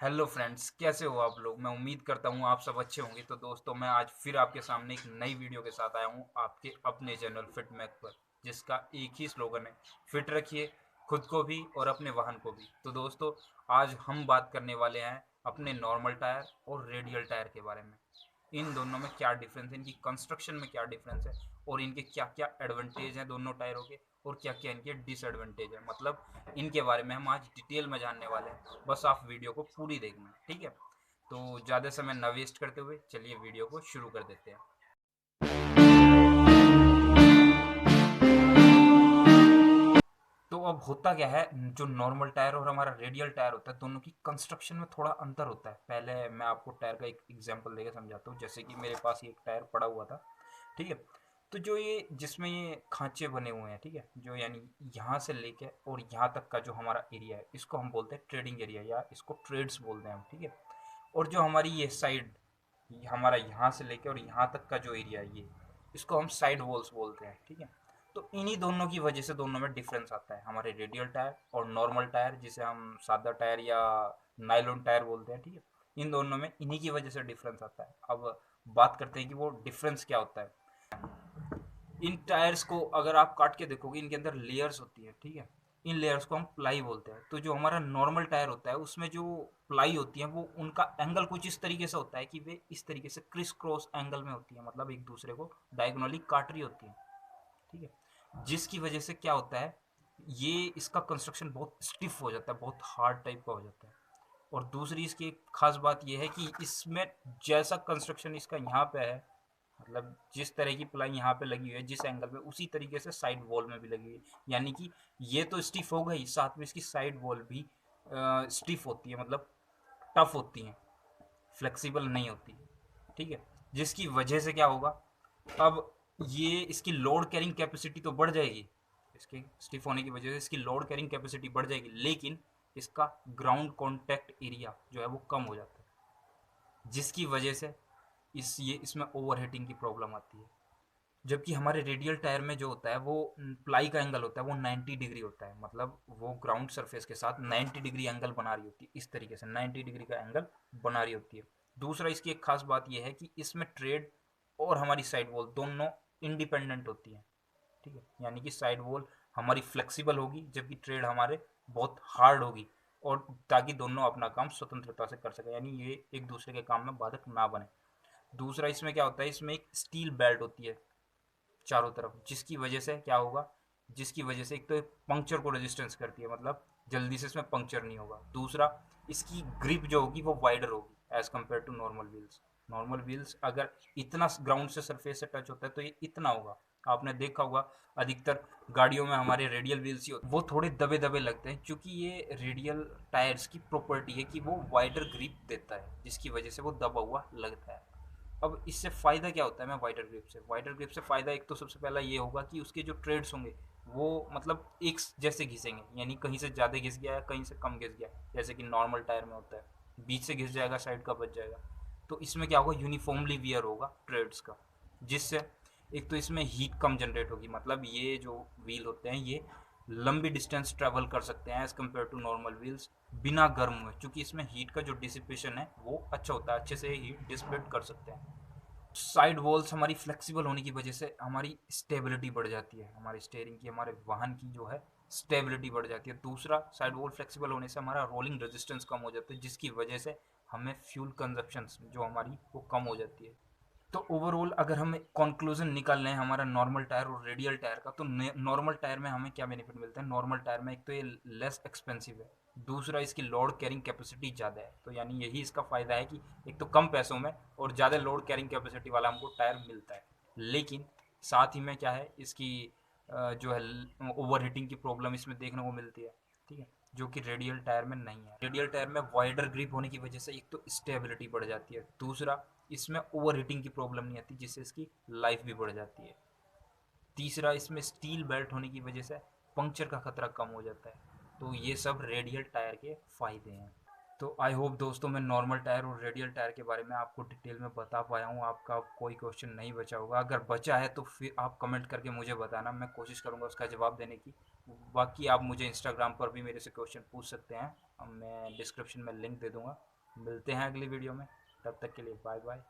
Hello friends, कैसे हो आप लोग। मैं उम्मीद करता हूँ आप सब अच्छे होंगे। तो दोस्तों, मैं आज फिर आपके सामने एक नई वीडियो के साथ आया हूँ आपके अपने चैनल फिट मैक पर, जिसका एक ही स्लोगन है, फिट रखिए खुद को भी और अपने वाहन को भी। तो दोस्तों, आज हम बात करने वाले हैं अपने नॉर्मल टायर और रेडियल टायर के बारे में। इन दोनों में क्या डिफरेंस है, इनकी कंस्ट्रक्शन में क्या डिफरेंस है, और इनके क्या क्या एडवांटेज हैं दोनों टायरों के, और क्या क्या इनके डिसएडवांटेज है। मतलब इनके बारे में हम आज डिटेल में जानने वाले हैं। बस आप वीडियो को पूरी देखना, ठीक है। तो ज़्यादा समय न वेस्ट करते हुए चलिए वीडियो को शुरू कर देते हैं। तो अब होता क्या है, जो नॉर्मल टायर और हमारा रेडियल टायर होता है, दोनों की कंस्ट्रक्शन में थोड़ा अंतर होता है। पहले मैं आपको टायर का एक एग्जांपल देकर समझाता हूँ। जैसे कि मेरे पास ये एक टायर पड़ा हुआ था, ठीक है। तो जो ये जिसमें ये खांचे बने हुए हैं, ठीक है, जो यानी यहाँ से लेके और यहाँ तक का जो हमारा एरिया है, इसको हम बोलते हैं ट्रेडिंग एरिया, या इसको ट्रेड्स बोलते हैं हम, ठीक है। और जो हमारी ये साइड, हमारा यहाँ से लेके और यहाँ तक का जो एरिया है, ये इसको हम साइड वॉल्स बोलते हैं, ठीक है। तो इन्हीं दोनों की वजह से दोनों में डिफरेंस आता है, हमारे रेडियल टायर और नॉर्मल टायर, जिसे हम सादा टायर या नाइलॉन टायर बोलते हैं, ठीक है। इन दोनों में इन्हीं की वजह से डिफरेंस आता है। अब बात करते हैं कि वो डिफरेंस क्या होता है। इन टायर्स को अगर आप काट के देखोगे, इनके अंदर लेयर्स होती है, ठीक है। इन लेयर्स को हम प्लाई बोलते हैं। तो जो हमारा नॉर्मल टायर होता है, उसमें जो प्लाई होती है, वो उनका एंगल कुछ इस तरीके से होता है कि वे इस तरीके से क्रिस क्रॉस एंगल में होती है, मतलब एक दूसरे को डायगोनली काट रही होती है, ठीक है। जिसकी वजह से क्या होता है, ये इसका कंस्ट्रक्शन बहुत स्टिफ हो जाता है, बहुत हार्ड टाइप का हो जाता है। और दूसरी इसकी एक खास बात यह है कि इसमें जैसा कंस्ट्रक्शन इसका यहाँ पे है, मतलब जिस तरह की प्लाई यहाँ पे लगी हुई है जिस एंगल में, उसी तरीके से साइड वॉल में भी लगी हुई है। यानी कि ये तो स्टिफ हो गई, साथ में इसकी साइड वॉल भी स्टिफ होती है, मतलब टफ होती है, फ्लेक्सिबल नहीं होती, ठीक है। जिसकी वजह से क्या होगा, अब ये इसकी लोड कैरिंग कैपेसिटी तो बढ़ जाएगी, इसके स्टिफ होने की वजह से इसकी लोड कैरिंग कैपेसिटी बढ़ जाएगी, लेकिन इसका ग्राउंड कॉन्टैक्ट एरिया जो है वो कम हो जाता है, जिसकी वजह से ये इसमें ओवर हीटिंग की प्रॉब्लम आती है। जबकि हमारे रेडियल टायर में जो होता है, वो प्लाई का एंगल होता है वो 90 डिग्री होता है, मतलब वो ग्राउंड सरफेस के साथ 90 डिग्री एंगल बना रही होती है, इस तरीके से 90 डिग्री का एंगल बना रही होती है। दूसरा इसकी एक खास बात यह है कि इसमें ट्रेड और हमारी साइड वॉल दोनों इंडिपेंडेंट होती है, ठीक है। यानी कि साइड वॉल हमारी फ्लेक्सिबल होगी, जबकि ट्रेड हमारे बहुत हार्ड होगी, और ताकि दोनों अपना काम स्वतंत्रता से कर सके, यानी ये एक दूसरे के काम में बाधक ना बने। दूसरा इसमें क्या होता है, इसमें एक स्टील बेल्ट होती है चारों तरफ, जिसकी वजह से क्या होगा, जिसकी वजह से एक तो पंक्चर को रेजिस्टेंस करती है, मतलब जल्दी से इसमें पंक्चर नहीं होगा। दूसरा, इसकी ग्रिप जो होगी वो वाइडर होगी as compare to normal wheels. Normal wheels अगर इतना ग्राउंड से सरफेस से टच होता है तो ये इतना होगा। आपने देखा होगा अधिकतर गाड़ियों में हमारे रेडियल व्हील्स ही होते हैं, वो थोड़े दबे दबे लगते हैं, क्योंकि ये रेडियल टायर्स की प्रॉपर्टी है कि वो वाइडर ग्रिप देता है, जिसकी वजह से वो दबा हुआ लगता है। अब इससे फ़ायदा क्या होता है, मैं वाइडर ग्रिप से, वाइडर ग्रिप से फ़ायदा एक तो सबसे पहला ये होगा कि उसके जो ट्रेड्स होंगे वो मतलब एक जैसे घिसेंगे, यानी कहीं से ज़्यादा घिस गया है, कहीं से कम घिस गया, जैसे कि नॉर्मल टायर में होता है, बीच से घिस जाएगा, साइड का बच जाएगा। तो इसमें क्या होगा, यूनिफॉर्मली वियर होगा ट्रेड्स का, जिससे एक तो इसमें हीट कम जनरेट होगी, मतलब ये जो व्हील होते हैं ये लंबी डिस्टेंस ट्रेवल कर सकते हैं as compare to normal wheels, बिना गर्म हुए, क्योंकि इसमें हीट का जो डिसिपेशन है वो अच्छा होता है, अच्छे से हीट डिसिपेट कर सकते हैं। साइड वॉल्स हमारी फ्लेक्सिबल होने की वजह से हमारी स्टेबिलिटी बढ़ जाती है, हमारे स्टेयरिंग की, हमारे वाहन की जो है स्टेबिलिटी बढ़ जाती है। दूसरा, साइड वॉल फ्लेक्सिबल होने से हमारा रोलिंग रेजिस्टेंस कम हो जाता है, जिसकी वजह से हमें फ्यूल कंजप्शन जो हमारी वो कम हो जाती है। तो ओवरऑल अगर हम कंक्लूजन निकाल लें हमारा नॉर्मल टायर और रेडियल टायर का, तो नॉर्मल टायर में हमें क्या बेनिफिट मिलता है, नॉर्मल टायर में एक तो ये लेस एक्सपेंसिव है, दूसरा इसकी लोड कैरिंग कैपेसिटी ज़्यादा है, तो यानी यही इसका फ़ायदा है कि एक तो कम पैसों में और ज़्यादा लोड कैरिंग कैपेसिटी वाला हमको टायर मिलता है। लेकिन साथ ही में क्या है, इसकी जो है ओवर हीटिंग की प्रॉब्लम इसमें देखने को मिलती है, ठीक है, जो कि रेडियल टायर में नहीं है। रेडियल टायर में वाइडर ग्रिप होने की वजह से एक तो स्टेबिलिटी बढ़ जाती है, दूसरा इसमें ओवर हीटिंग की प्रॉब्लम नहीं आती, जिससे इसकी लाइफ भी बढ़ जाती है। तीसरा, इसमें स्टील बेल्ट होने की वजह से पंक्चर का खतरा कम हो जाता है। तो ये सब रेडियल टायर के फायदे हैं। तो आई होप दोस्तों मैं नॉर्मल टायर और रेडियल टायर के बारे में आपको डिटेल में बता पाया हूँ। आपका कोई क्वेश्चन नहीं बचा होगा, अगर बचा है तो फिर आप कमेंट करके मुझे बताना, मैं कोशिश करूँगा उसका जवाब देने की। बाकी आप मुझे इंस्टाग्राम पर भी मेरे से क्वेश्चन पूछ सकते हैं, मैं डिस्क्रिप्शन में लिंक दे दूँगा। मिलते हैं अगली वीडियो में, तब तक के लिए बाय बाय।